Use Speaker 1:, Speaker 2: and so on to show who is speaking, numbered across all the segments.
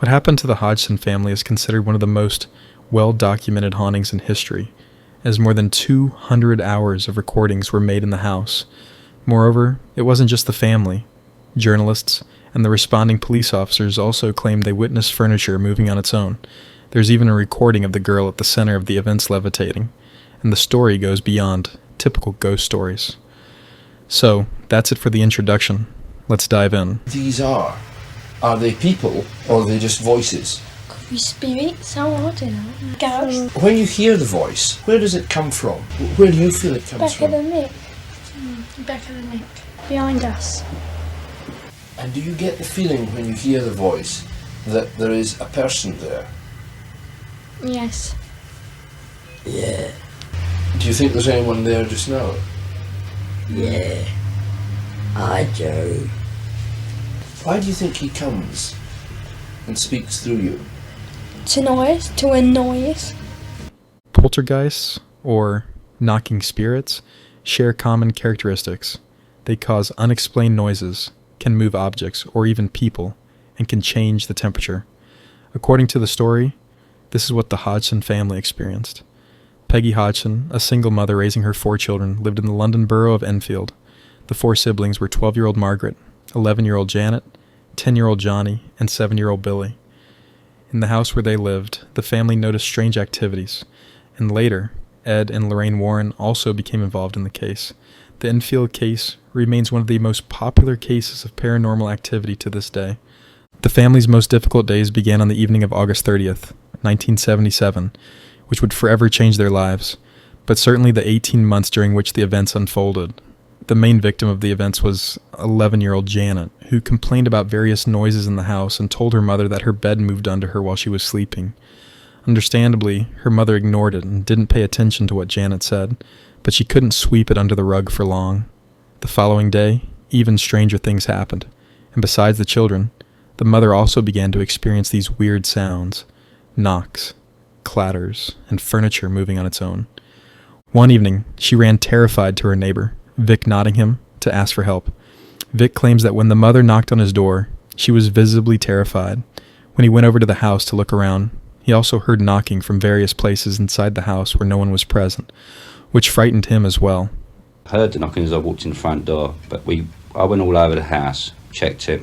Speaker 1: What happened to the Hodgson family is considered one of the most well-documented hauntings in history, as more than 200 hours of recordings were made in the house. Moreover, it wasn't just the family. Journalists and the responding police officers also claimed they witnessed furniture moving on its own. There's even a recording of the girl at the center of the events levitating, and the story goes beyond typical ghost stories. So, that's it for the introduction. Let's dive in.
Speaker 2: These are they people or are they just voices?
Speaker 3: Could be spirits, I don't know. Ghosts.
Speaker 2: When you hear the voice, where does it come from? Where do you feel it comes
Speaker 3: Back
Speaker 2: from?
Speaker 3: of the neck. Back of the neck. Behind us.
Speaker 2: And do you get the feeling when you hear the voice that there is a person there?
Speaker 3: Yes.
Speaker 4: Yeah,
Speaker 2: Do you think there's anyone there just now?
Speaker 4: yeah, I do.
Speaker 2: Why do you think he comes and speaks through you?
Speaker 3: To annoy us.
Speaker 1: Poltergeists, or knocking spirits, share common characteristics. They cause unexplained noises, can move objects or even people, and can change the temperature. According to the story, this is what the Hodgson family experienced. Peggy Hodgson, a single mother raising her 4 children, lived in the London borough of Enfield. The 4 siblings were 12-year-old Margaret, 11-year-old Janet, 10-year-old Johnny, and 7-year-old Billy. In the house where they lived, the family noticed strange activities, and later, Ed and Lorraine Warren also became involved in the case. The Enfield case remains one of the most popular cases of paranormal activity to this day. The family's most difficult days began on the evening of August 30th, 1977, which would forever change their lives, but certainly the 18 months during which the events unfolded. The main victim of the events was 11-year-old Janet, who complained about various noises in the house and told her mother that her bed moved under her while she was sleeping. Understandably, her mother ignored it and didn't pay attention to what Janet said, but she couldn't sweep it under the rug for long. The following day, even stranger things happened, and besides the children, the mother also began to experience these weird sounds, knocks, clatters, and furniture moving on its own. One evening, she ran terrified to her neighbor, Vic Nottingham, to ask for help. Vic claims that when the mother knocked on his door, she was visibly terrified. When he went over to the house to look around, he also heard knocking from various places inside the house where no one was present, which frightened him as well.
Speaker 5: I heard the knocking as I walked in the front door, but I went all over the house, checked it,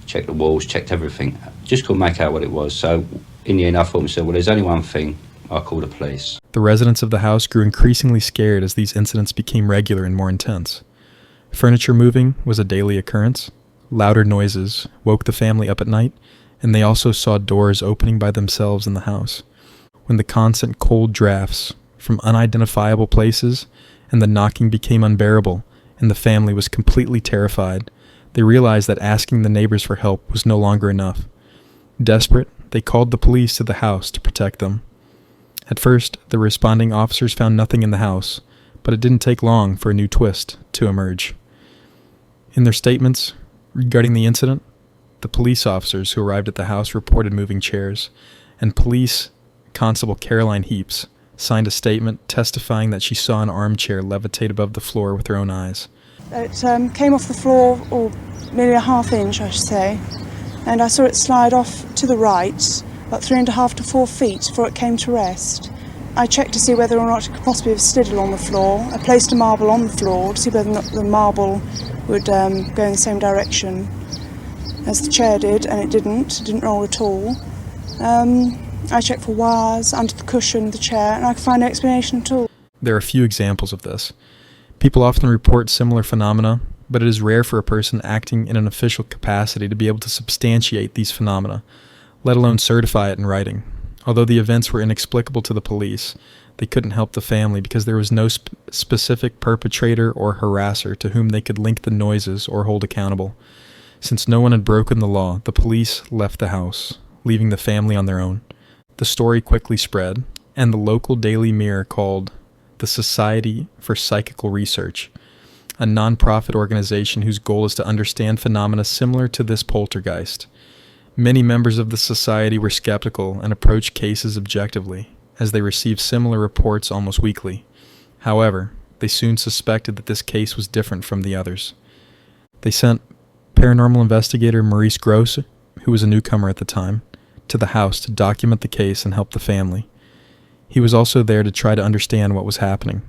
Speaker 5: checked the walls, checked everything. Just couldn't make out what it was, so in the end I thought to myself, well, there's only one thing, I'll call the police.
Speaker 1: The residents of the house grew increasingly scared as these incidents became regular and more intense. Furniture moving was a daily occurrence. Louder noises woke the family up at night, and they also saw doors opening by themselves in the house. When the constant cold drafts from unidentifiable places and the knocking became unbearable, and the family was completely terrified, they realized that asking the neighbors for help was no longer enough. Desperate, they called the police to the house to protect them. At first, the responding officers found nothing in the house, but it didn't take long for a new twist to emerge. In their statements regarding the incident, the police officers who arrived at the house reported moving chairs, and police constable Caroline Heaps signed a statement testifying that she saw an armchair levitate above the floor with her own eyes.
Speaker 6: It came off the floor, or nearly a half inch, I should say, and I saw it slide off to the right, about 3.5 to 4 feet before it came to rest. I checked to see whether or not it could possibly have slid along the floor. I placed a marble on the floor to see whether or not the marble would go in the same direction as the chair did, and it didn't roll at all. I checked for wires under the cushion of the chair, and I could find no explanation at all.
Speaker 1: There are a few examples of this. People often report similar phenomena, but it is rare for a person acting in an official capacity to be able to substantiate these phenomena, let alone certify it in writing. Although the events were inexplicable to the police, they couldn't help the family because there was no specific perpetrator or harasser to whom they could link the noises or hold accountable. Since no one had broken the law, the police left the house, leaving the family on their own. The story quickly spread, and the local Daily Mirror called the Society for Psychical Research, a non-profit organization whose goal is to understand phenomena similar to this poltergeist. Many members of the society were skeptical and approached cases objectively, as they received similar reports almost weekly. However, they soon suspected that this case was different from the others. They sent paranormal investigator Maurice Gross, who was a newcomer at the time, to the house to document the case and help the family. He was also there to try to understand what was happening.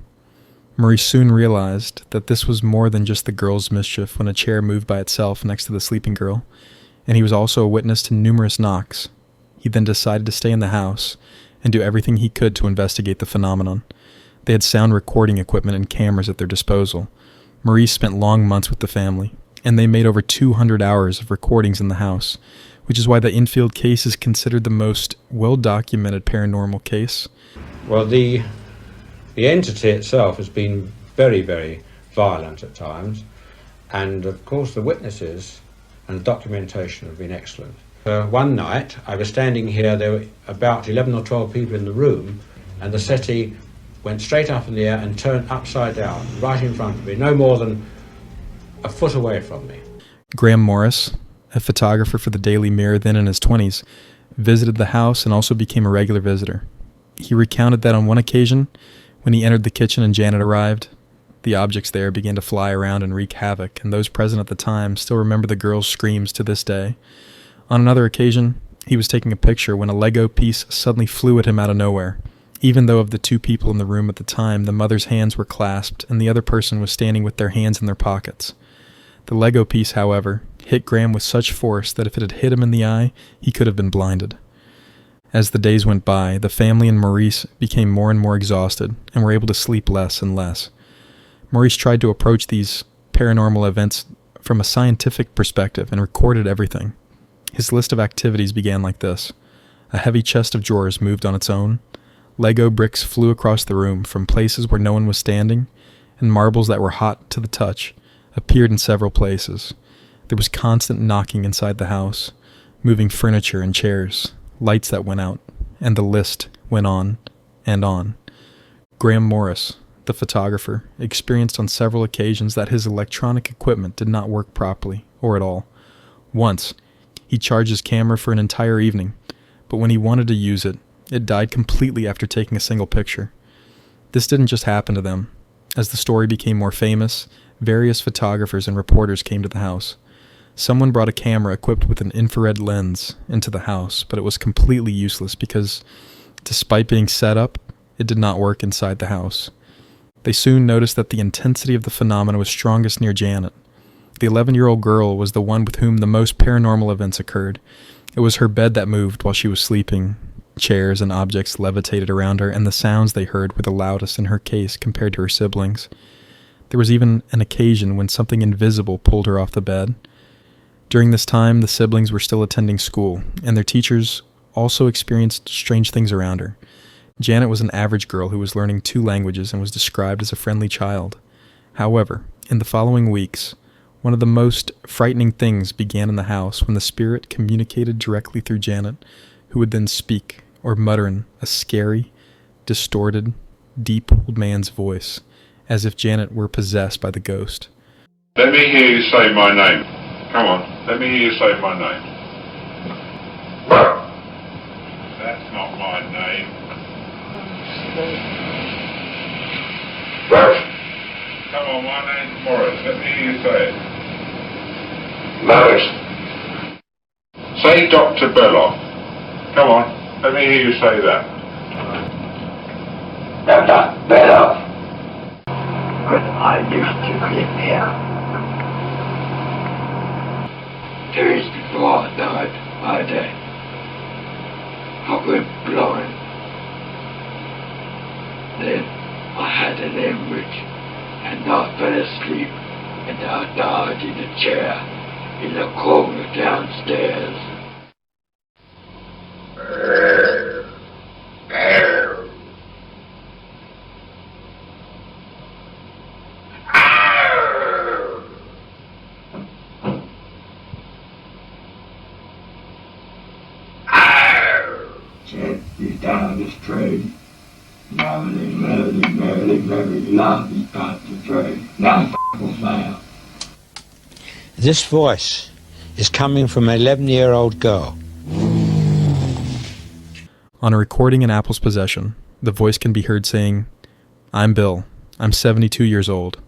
Speaker 1: Maurice soon realized that this was more than just the girl's mischief when a chair moved by itself next to the sleeping girl, and he was also a witness to numerous knocks. He then decided to stay in the house and do everything he could to investigate the phenomenon. They had sound recording equipment and cameras at their disposal. Maurice spent long months with the family, and they made over 200 hours of recordings in the house, which is why the Enfield case is considered the most well-documented paranormal case.
Speaker 7: Well, the entity itself has been very, very violent at times, and of course the witnesses and the documentation have been excellent. One night I was standing here, there were about 11 or 12 people in the room, and the settee went straight up in the air and turned upside down, right in front of me, no more than a foot away from me.
Speaker 1: Graham Morris, a photographer for the Daily Mirror then in his 20s, visited the house and also became a regular visitor. He recounted that on one occasion, when he entered the kitchen and Janet arrived, the objects there began to fly around and wreak havoc, and those present at the time still remember the girl's screams to this day. On another occasion, he was taking a picture when a Lego piece suddenly flew at him out of nowhere. Even though of the two people in the room at the time, the mother's hands were clasped and the other person was standing with their hands in their pockets. The Lego piece, however, hit Graham with such force that if it had hit him in the eye, he could have been blinded. As the days went by, the family and Maurice became more and more exhausted and were able to sleep less and less. Maurice tried to approach these paranormal events from a scientific perspective and recorded everything. His list of activities began like this. A heavy chest of drawers moved on its own. Lego bricks flew across the room from places where no one was standing, and marbles that were hot to the touch appeared in several places. There was constant knocking inside the house, moving furniture and chairs, lights that went out, and the list went on and on. Graham Morris, the photographer, experienced on several occasions that his electronic equipment did not work properly, or at all. Once, he charged his camera for an entire evening, but when he wanted to use it, it died completely after taking a single picture. This didn't just happen to them. As the story became more famous, various photographers and reporters came to the house. Someone brought a camera equipped with an infrared lens into the house, but it was completely useless because, despite being set up, it did not work inside the house. They soon noticed that the intensity of the phenomena was strongest near Janet. The 11-year-old girl was the one with whom the most paranormal events occurred. It was her bed that moved while she was sleeping. Chairs and objects levitated around her, and the sounds they heard were the loudest in her case compared to her siblings. There was even an occasion when something invisible pulled her off the bed. During this time, the siblings were still attending school, and their teachers also experienced strange things around her. Janet was an average girl who was learning 2 languages and was described as a friendly child. However, in the following weeks, one of the most frightening things began in the house when the spirit communicated directly through Janet, who would then speak or mutter in a scary, distorted, deep old man's voice, as if Janet were possessed by the ghost.
Speaker 8: Let me hear you say my name. Come on, let me hear you say my name. That's not my name. Come on, my name's Morris. Let me hear you say it. Morris. Say Dr. Belloc. Come on, let me hear you say that.
Speaker 4: Dr. Belloc. When I used to live here. 2 years before I died, I went blind. Then I had an hemorrhage, and I fell asleep, and I died in a chair in the corner downstairs. He's down the street. Merrily, love, he's got the train. Now now.
Speaker 9: This voice is coming from an 11-year-old girl.
Speaker 1: On a recording in Apple's possession, the voice can be heard saying, "I'm Bill. I'm 72 years old.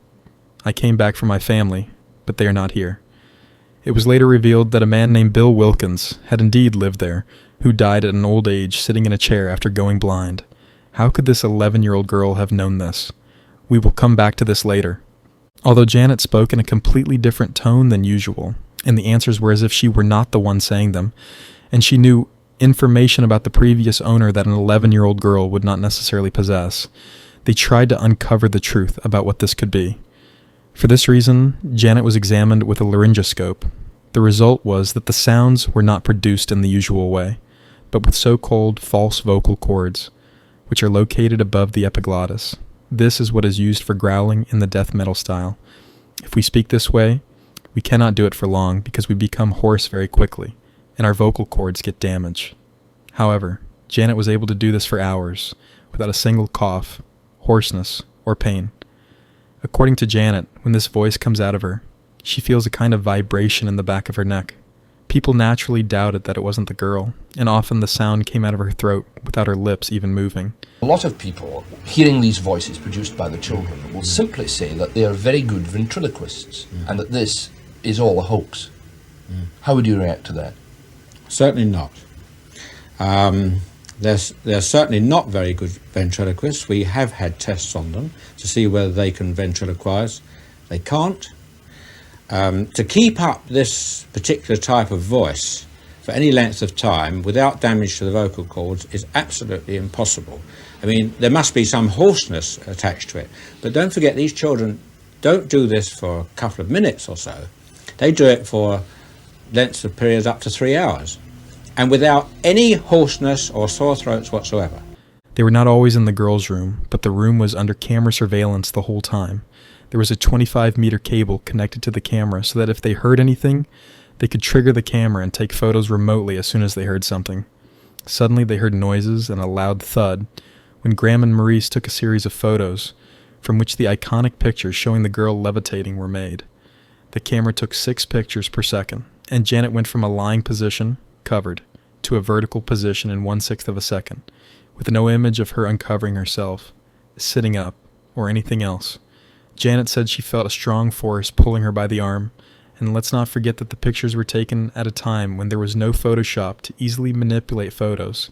Speaker 1: I came back for my family, but they are not here." It was later revealed that a man named Bill Wilkins had indeed lived there, who died at an old age sitting in a chair after going blind. How could this 11-year-old girl have known this? We will come back to this later. Although Janet spoke in a completely different tone than usual, and the answers were as if she were not the one saying them, and she knew information about the previous owner that an 11-year-old girl would not necessarily possess, they tried to uncover the truth about what this could be. For this reason, Janet was examined with a laryngoscope. The result was that the sounds were not produced in the usual way, but with so-called false vocal cords, which are located above the epiglottis. This is what is used for growling in the death metal style. If we speak this way, we cannot do it for long because we become hoarse very quickly, and our vocal cords get damaged. However, Janet was able to do this for hours, without a single cough, hoarseness, or pain. According to Janet, when this voice comes out of her, she feels a kind of vibration in the back of her neck. People naturally doubted that it wasn't the girl, and often the sound came out of her throat without her lips even moving.
Speaker 2: A lot of people, hearing these voices produced by the children, will simply say that they are very good ventriloquists, and that this is all a hoax. How would you react to that?
Speaker 7: Certainly not. They're certainly not very good ventriloquists. We have had tests on them to see whether they can ventriloquize. They can't. To keep up this particular type of voice for any length of time without damage to the vocal cords is absolutely impossible. I mean, there must be some hoarseness attached to it. But don't forget, these children don't do this for a couple of minutes or so. They do it for lengths of periods up to 3 hours, and without any hoarseness or sore throats whatsoever.
Speaker 1: They were not always in the girls' room, but the room was under camera surveillance the whole time. There was a 25-meter cable connected to the camera so that if they heard anything, they could trigger the camera and take photos remotely as soon as they heard something. Suddenly they heard noises and a loud thud when Graham and Maurice took a series of photos from which the iconic pictures showing the girl levitating were made. The camera took 6 pictures per second, and Janet went from a lying position, covered, to a vertical position in 1/6 of a second, with no image of her uncovering herself, sitting up, or anything else. Janet said she felt a strong force pulling her by the arm, and let's not forget that the pictures were taken at a time when there was no Photoshop to easily manipulate photos,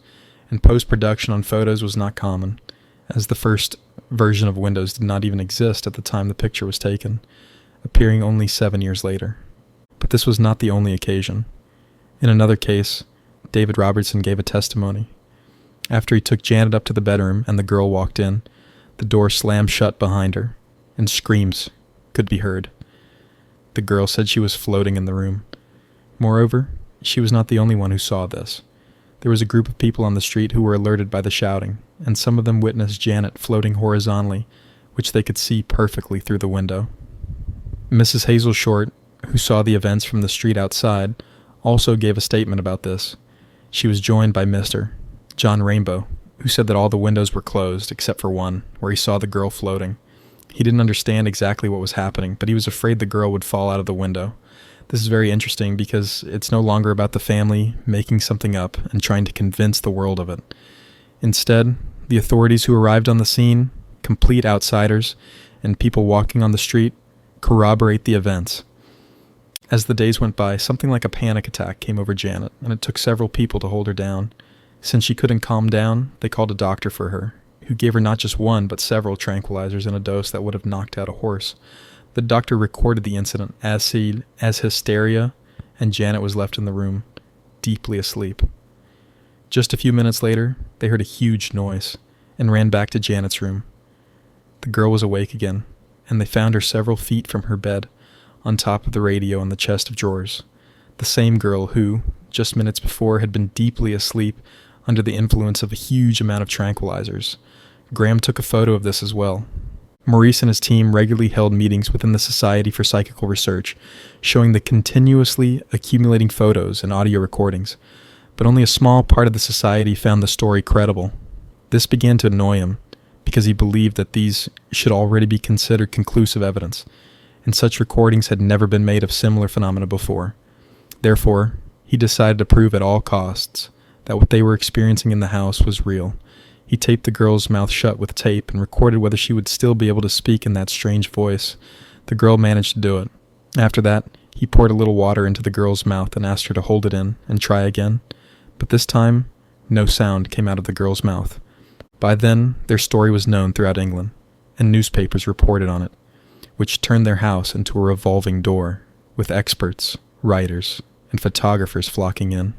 Speaker 1: and post-production on photos was not common, as the first version of Windows did not even exist at the time the picture was taken, appearing only 7 years later. But this was not the only occasion. In another case, David Robertson gave a testimony. After he took Janet up to the bedroom and the girl walked in, the door slammed shut behind her, and screams could be heard. The girl said she was floating in the room. Moreover, she was not the only one who saw this. There was a group of people on the street who were alerted by the shouting, and some of them witnessed Janet floating horizontally, which they could see perfectly through the window. Mrs. Hazel Short, who saw the events from the street outside, also gave a statement about this. She was joined by Mr. John Rainbow, who said that all the windows were closed except for one, where he saw the girl floating. He didn't understand exactly what was happening, but he was afraid the girl would fall out of the window. This is very interesting because it's no longer about the family making something up and trying to convince the world of it. Instead, the authorities who arrived on the scene, complete outsiders, and people walking on the street corroborate the events. As the days went by, something like a panic attack came over Janet, and it took several people to hold her down. Since she couldn't calm down, they called a doctor for her, who gave her not just one, but several tranquilizers in a dose that would have knocked out a horse. The doctor recorded the incident as hysteria, and Janet was left in the room, deeply asleep. Just a few minutes later, they heard a huge noise, and ran back to Janet's room. The girl was awake again, and they found her several feet from her bed, on top of the radio in the chest of drawers. The same girl who, just minutes before, had been deeply asleep under the influence of a huge amount of tranquilizers. Graham took a photo of this as well. Maurice and his team regularly held meetings within the Society for Psychical Research, showing the continuously accumulating photos and audio recordings, but only a small part of the society found the story credible. This began to annoy him, because he believed that these should already be considered conclusive evidence, and such recordings had never been made of similar phenomena before. Therefore, he decided to prove at all costs that what they were experiencing in the house was real. He taped the girl's mouth shut with tape and recorded whether she would still be able to speak in that strange voice. The girl managed to do it. After that, He poured a little water into the girl's mouth and asked her to hold it in and try again, but this time, no sound came out of the girl's mouth. By then, their story was known throughout England, and newspapers reported on it, which turned their house into a revolving door, with experts, writers, and photographers flocking in.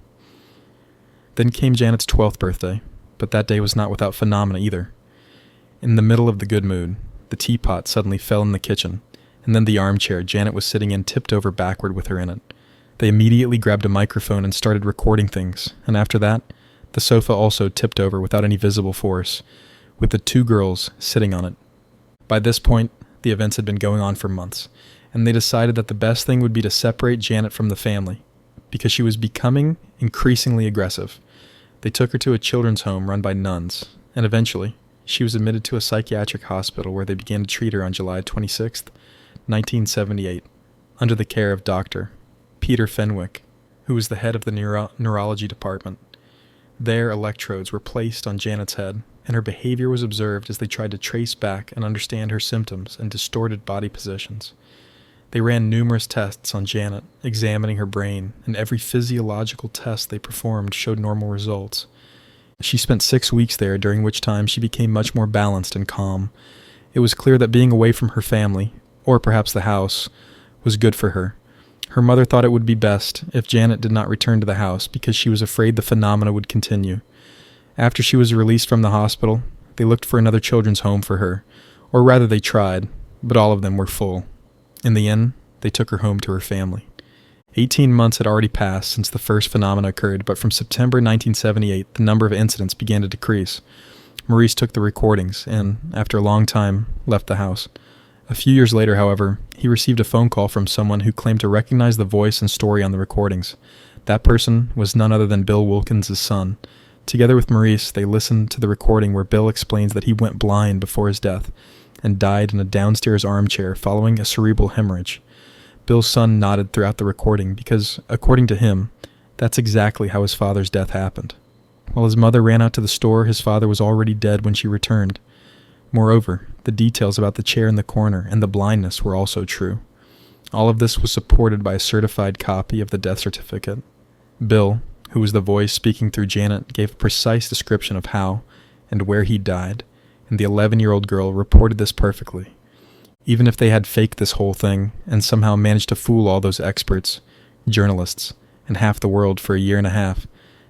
Speaker 1: Then came Janet's 12th birthday, but that day was not without phenomena either. In the middle of the good mood, the teapot suddenly fell in the kitchen, and then the armchair Janet was sitting in tipped over backward with her in it. They immediately grabbed a microphone and started recording things, and after that, the sofa also tipped over without any visible force, with the two girls sitting on it. By this point, the events had been going on for months, and they decided that the best thing would be to separate Janet from the family, because she was becoming increasingly aggressive. They took her to a children's home run by nuns, and eventually, she was admitted to a psychiatric hospital where they began to treat her on July 26th, 1978, under the care of Dr. Peter Fenwick, who was the head of the neurology department. There, electrodes were placed on Janet's head, and her behavior was observed as they tried to trace back and understand her symptoms and distorted body positions. They ran numerous tests on Janet, examining her brain, and every physiological test they performed showed normal results. She spent 6 weeks there, during which time she became much more balanced and calm. It was clear that being away from her family, or perhaps the house, was good for her. Her mother thought it would be best if Janet did not return to the house because she was afraid the phenomena would continue. After she was released from the hospital, they looked for another children's home for her, or rather they tried, but all of them were full. In the end, they took her home to her family. 18 months had already passed since the first phenomena occurred, but from September 1978, the number of incidents began to decrease. Maurice took the recordings and, after a long time, left the house. A few years later, however, he received a phone call from someone who claimed to recognize the voice and story on the recordings. That person was none other than Bill Wilkins' son. Together with Maurice, they listened to the recording where Bill explains that he went blind before his death and died in a downstairs armchair following a cerebral hemorrhage. Bill's son nodded throughout the recording because, according to him, that's exactly how his father's death happened. While his mother ran out to the store, his father was already dead when she returned. Moreover, the details about the chair in the corner and the blindness were also true. All of this was supported by a certified copy of the death certificate. Bill, who was the voice speaking through Janet, gave a precise description of how and where he died, and the 11-year-old girl reported this perfectly. Even if they had faked this whole thing and somehow managed to fool all those experts, journalists, and half the world for a year and a half,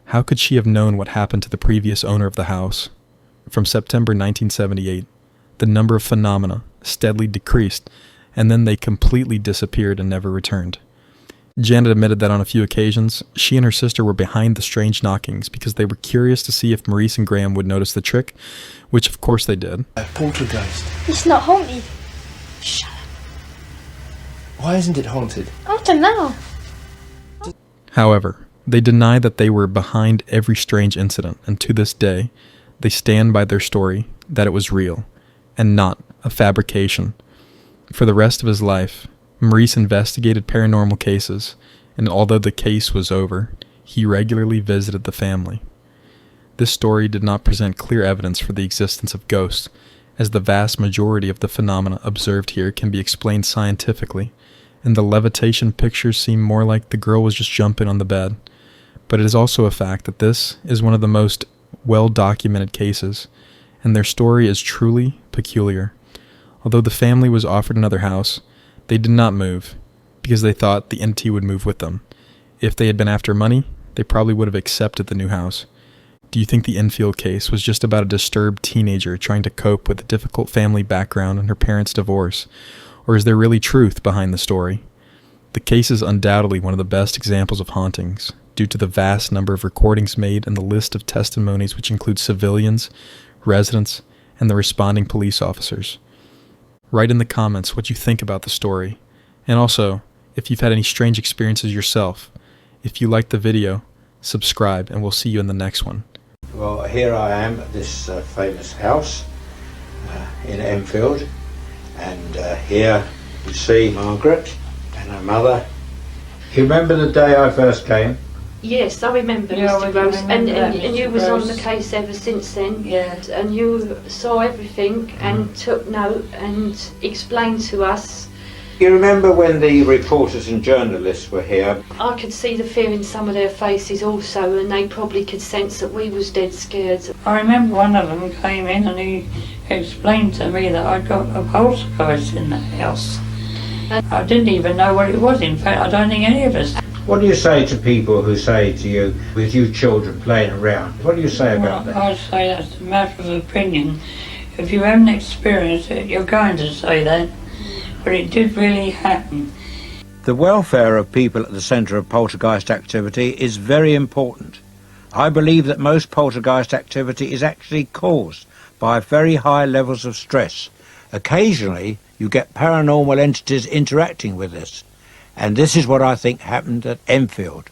Speaker 1: how could she have known what happened to the previous owner of the house? From September 1978, the number of phenomena steadily decreased, and then they completely disappeared and never returned. Janet admitted that on a few occasions, she and her sister were behind the strange knockings because they were curious to see if Maurice and Graham would notice the trick, which of course they did.
Speaker 2: A poltergeist.
Speaker 3: It's not haunted. Shut up.
Speaker 2: Why isn't it haunted?
Speaker 3: I don't know.
Speaker 1: However, they deny that they were behind every strange incident, and to this day, they stand by their story that it was real, and not a fabrication. For the rest of his life, Maurice investigated paranormal cases, and although the case was over, he regularly visited the family. This story did not present clear evidence for the existence of ghosts, as the vast majority of the phenomena observed here can be explained scientifically, and the levitation pictures seem more like the girl was just jumping on the bed. But it is also a fact that this is one of the most well-documented cases, and their story is truly peculiar. Although the family was offered another house, they did not move, because they thought the entity would move with them. If they had been after money, they probably would have accepted the new house. Do you think the Enfield case was just about a disturbed teenager trying to cope with a difficult family background and her parents' divorce? Or is there really truth behind the story? The case is undoubtedly one of the best examples of hauntings, due to the vast number of recordings made and the list of testimonies which include civilians, residents, and the responding police officers. Write in the comments what you think about the story, and also, if you've had any strange experiences yourself. If you liked the video, subscribe, and we'll see you in the next one.
Speaker 9: Well, here I am at this famous house in Enfield, and here you see Margaret and her mother. You remember the day I first came?
Speaker 10: Yes, I remember,
Speaker 11: Yeah,
Speaker 10: Mr. Gross. And you
Speaker 11: Mr.
Speaker 10: was on the
Speaker 11: Gross.
Speaker 10: case ever since then.
Speaker 11: Yeah.
Speaker 10: And you saw everything and took note and explained to us
Speaker 9: You remember when the reporters and journalists were here?
Speaker 10: I could see the fear in some of their faces also, and they probably could sense that we was dead scared.
Speaker 11: I remember one of them came in and he explained to me that I'd got a poltergeist in the house. And I didn't even know what it was. In fact, I don't think any of us.
Speaker 9: What do you say to people who say to you, with you children playing around, what do you say about that?
Speaker 11: I say that's a matter of opinion. If you haven't experienced it, you're going to say that. But it did really happen.
Speaker 9: The welfare of people at the centre of poltergeist activity is very important. I believe that most poltergeist activity is actually caused by very high levels of stress. Occasionally, you get paranormal entities interacting with us. And this is what I think happened at Enfield.